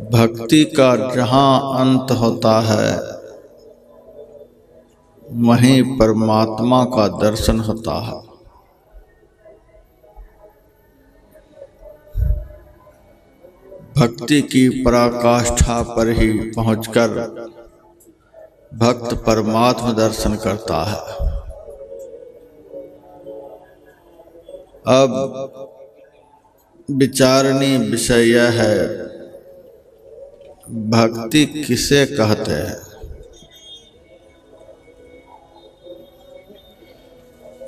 भक्ति का जहाँ अंत होता है वहीं परमात्मा का दर्शन होता है। भक्ति की पराकाष्ठा पर ही पहुंचकर भक्त परमात्मा दर्शन करता है। अब विचारणीय विषय यह है, भक्ति किसे कहते हैं?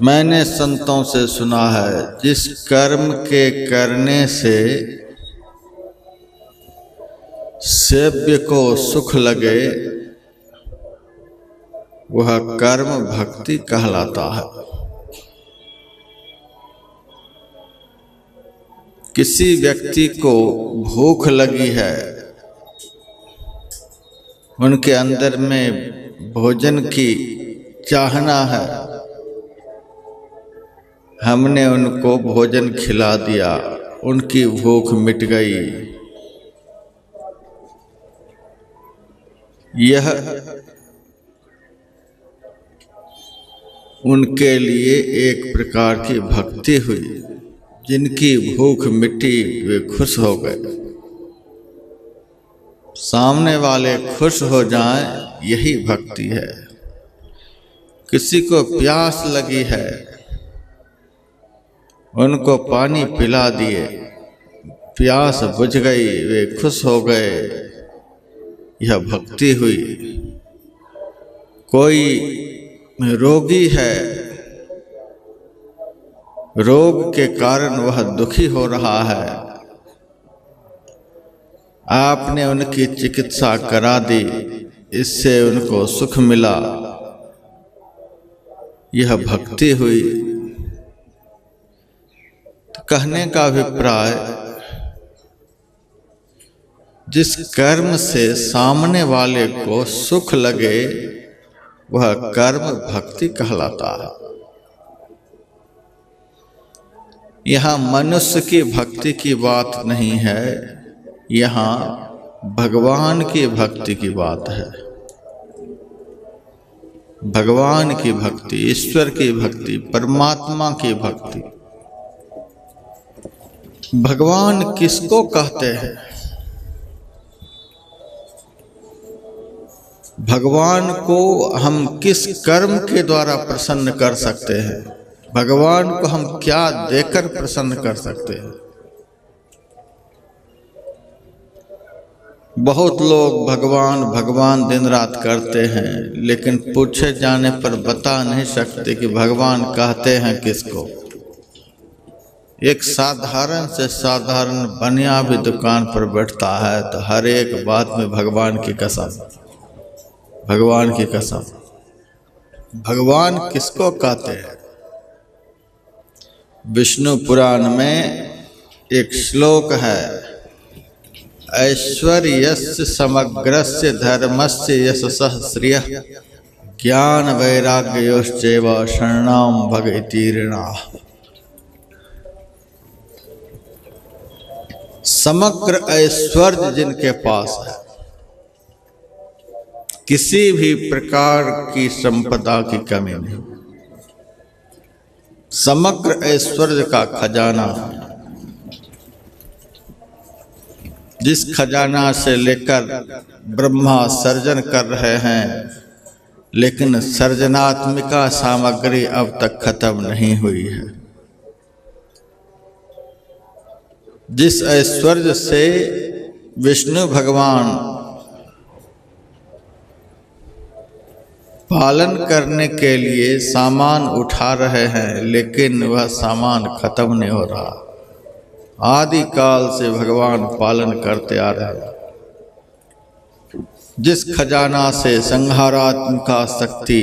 मैंने संतों से सुना है, जिस कर्म के करने से सेव्य को सुख लगे वह कर्म भक्ति कहलाता है। किसी व्यक्ति को भूख लगी है, उनके अंदर में भोजन की चाहना है, हमने उनको भोजन खिला दिया, उनकी भूख मिट गई। यह उनके लिए एक प्रकार की भक्ति हुई। जिनकी भूख मिटी वे खुश हो गए। सामने वाले खुश हो जाएं, यही भक्ति है। किसी को प्यास लगी है, उनको पानी पिला दिए, प्यास बुझ गई, वे खुश हो गए, यह भक्ति हुई। कोई रोगी है, रोग के कारण वह दुखी हो रहा है, आपने उनकी चिकित्सा करा दी, इससे उनको सुख मिला, यह भक्ति हुई। तो कहने का अभिप्राय, जिस कर्म से सामने वाले को सुख लगे वह कर्म भक्ति कहलाता है। यहाँ मनुष्य की भक्ति की बात नहीं है, यहाँ भगवान की भक्ति की बात है। भगवान की भक्ति, ईश्वर की भक्ति, परमात्मा की भक्ति। भगवान किसको कहते हैं? भगवान को हम किस कर्म के द्वारा प्रसन्न कर सकते हैं? भगवान को हम क्या देकर प्रसन्न कर सकते हैं? बहुत लोग भगवान भगवान दिन रात करते हैं, लेकिन पूछे जाने पर बता नहीं सकते कि भगवान कहते हैं किसको। एक साधारण से साधारण बनिया भी दुकान पर बैठता है तो हर एक बात में भगवान की कसम, भगवान की कसम। भगवान किसको कहते हैं? विष्णु पुराण में एक श्लोक है, ऐश्वर्यस्य समग्रस्य धर्मस्य यशसः श्रियः ज्ञान वैराग्योश्चैव शरणां भग इति ऋणाः। समग्र ऐश्वर्य जिनके पास है, किसी भी प्रकार की संपदा की कमी नहीं, समग्र ऐश्वर्य का खजाना, जिस खजाना से लेकर ब्रह्मा सर्जन कर रहे हैं, लेकिन सर्जनात्मिका सामग्री अब तक खत्म नहीं हुई है। जिस ऐश्वर्य से विष्णु भगवान पालन करने के लिए सामान उठा रहे हैं, लेकिन वह सामान खत्म नहीं हो रहा। आदि काल से भगवान पालन करते आ रहे हैं। जिस खजाना से संहारात्मक शक्ति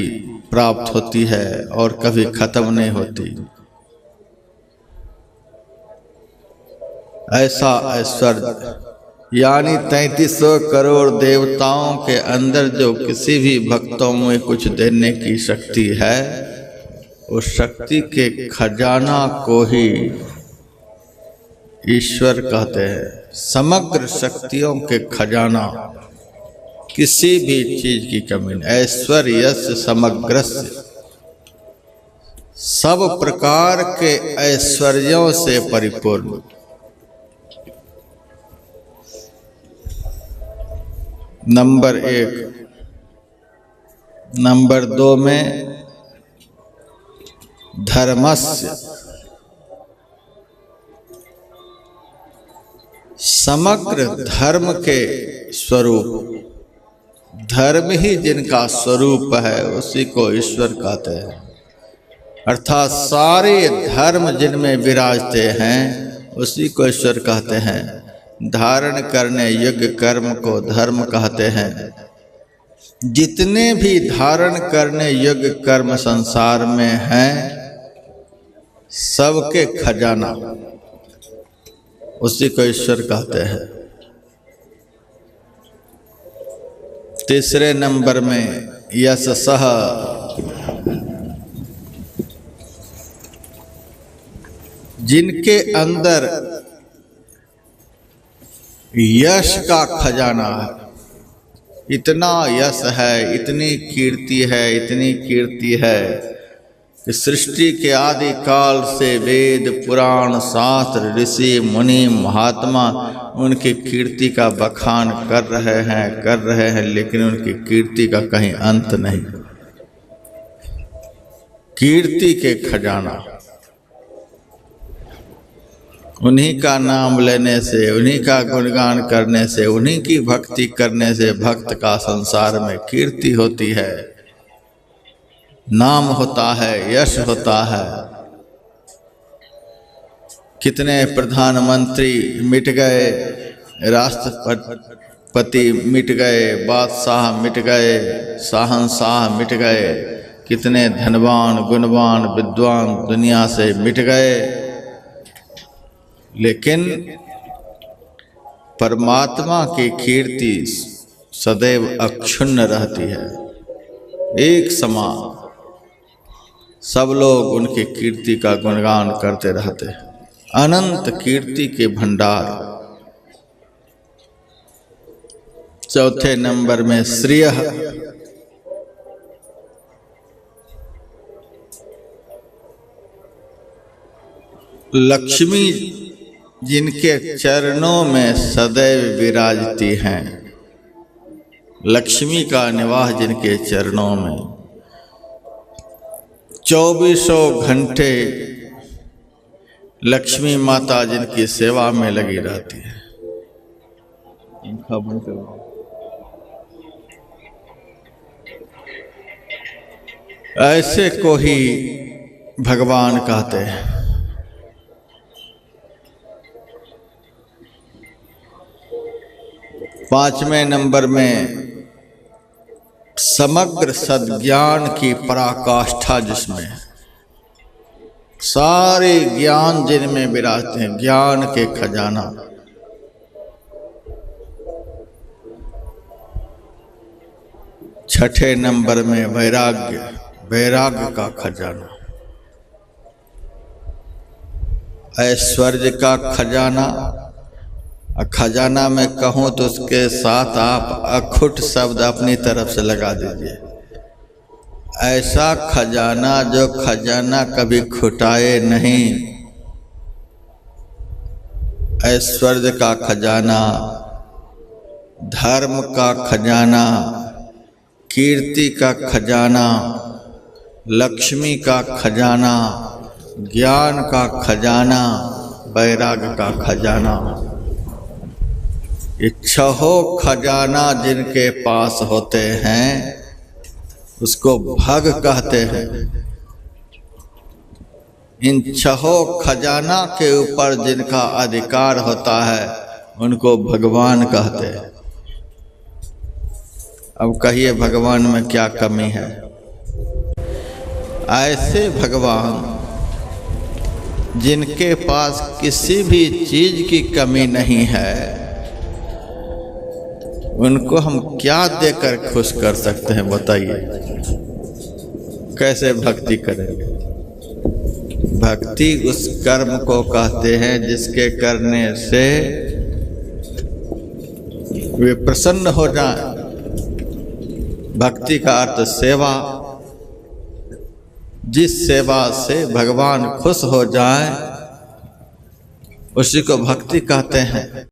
प्राप्त होती है और कभी खत्म नहीं होती, ऐसा ऐश्वर्य, यानी 3300 करोड़ देवताओं के अंदर जो किसी भी भक्तों में कुछ देने की शक्ति है, उस शक्ति के खजाना को ही ईश्वर कहते हैं। समग्र शक्तियों के खजाना, किसी भी चीज की कमी नहीं। ऐश्वर्यस्य समग्रस्य, सब प्रकार के ऐश्वर्यों से परिपूर्ण। नंबर 1। नंबर 2 में धर्मस्य, समग्र धर्म के स्वरूप। धर्म ही जिनका स्वरूप है उसी को ईश्वर कहते हैं। अर्थात सारे धर्म जिनमें विराजते हैं उसी को ईश्वर कहते हैं। धारण करने योग्य कर्म को धर्म कहते हैं। जितने भी धारण करने योग्य कर्म संसार में हैं, सबके खजाना उसी को ईश्वर कहते हैं। तीसरे नंबर में यशसः, जिनके अंदर यश का खजाना है। इतना यश है, इतनी कीर्ति है कि सृष्टि के आदि काल से वेद पुराण शास्त्र ऋषि मुनि महात्मा उनकी कीर्ति का बखान कर रहे हैं, लेकिन उनकी कीर्ति का कहीं अंत नहीं। कीर्ति के खजाना, उन्हीं का नाम लेने से, उन्हीं का गुणगान करने से, उन्हीं की भक्ति करने से भक्त का संसार में कीर्ति होती है, नाम होता है, यश होता है। कितने प्रधानमंत्री मिट गए, राष्ट्रपति मिट गए, बादशाह मिट गए, शाहनशाह मिट गए, कितने धनवान गुणवान विद्वान दुनिया से मिट गए, लेकिन परमात्मा की कीर्ति सदैव अक्षुण्ण रहती है। एक समान सब लोग उनकी कीर्ति का गुणगान करते रहते हैं। अनंत कीर्ति के भंडार। चौथे नंबर में श्रेय, लक्ष्मी जिनके चरणों में सदैव विराजती हैं। लक्ष्मी का निवास जिनके चरणों में, 24 घंटे लक्ष्मी माता जिनकी सेवा में लगी रहती है। ऐसे को ही भगवान कहते हैं। पांचवें नंबर में समग्र सद्ज्ञान की पराकाष्ठा, जिसमें सारे ज्ञान जिनमें विराजते हैं, ज्ञान के खजाना। छठे नंबर में वैराग्य, वैराग्य का खजाना। ऐश्वर्य का खजाना। खजाना में कहूँ तो उसके साथ आप अखुट शब्द अपनी तरफ से लगा दीजिए। ऐसा खजाना जो खजाना कभी खुटाए नहीं। ऐश्वर्य का खजाना, धर्म का खजाना, कीर्ति का खजाना, लक्ष्मी का खजाना, ज्ञान का खजाना, वैराग्य का खजाना। ये छहों खजाना जिनके पास होते हैं उसको भग कहते हैं। इन छहों खजाना के ऊपर जिनका अधिकार होता है उनको भगवान कहते हैं। अब कहिए भगवान में क्या कमी है? ऐसे भगवान जिनके पास किसी भी चीज की कमी नहीं है, उनको हम क्या देकर खुश कर सकते हैं? बताइए, कैसे भक्ति करेंगे? भक्ति उस कर्म को कहते हैं जिसके करने से वे प्रसन्न हो जाएं। भक्ति का अर्थ सेवा। जिस सेवा से भगवान खुश हो जाए उसी को भक्ति कहते हैं।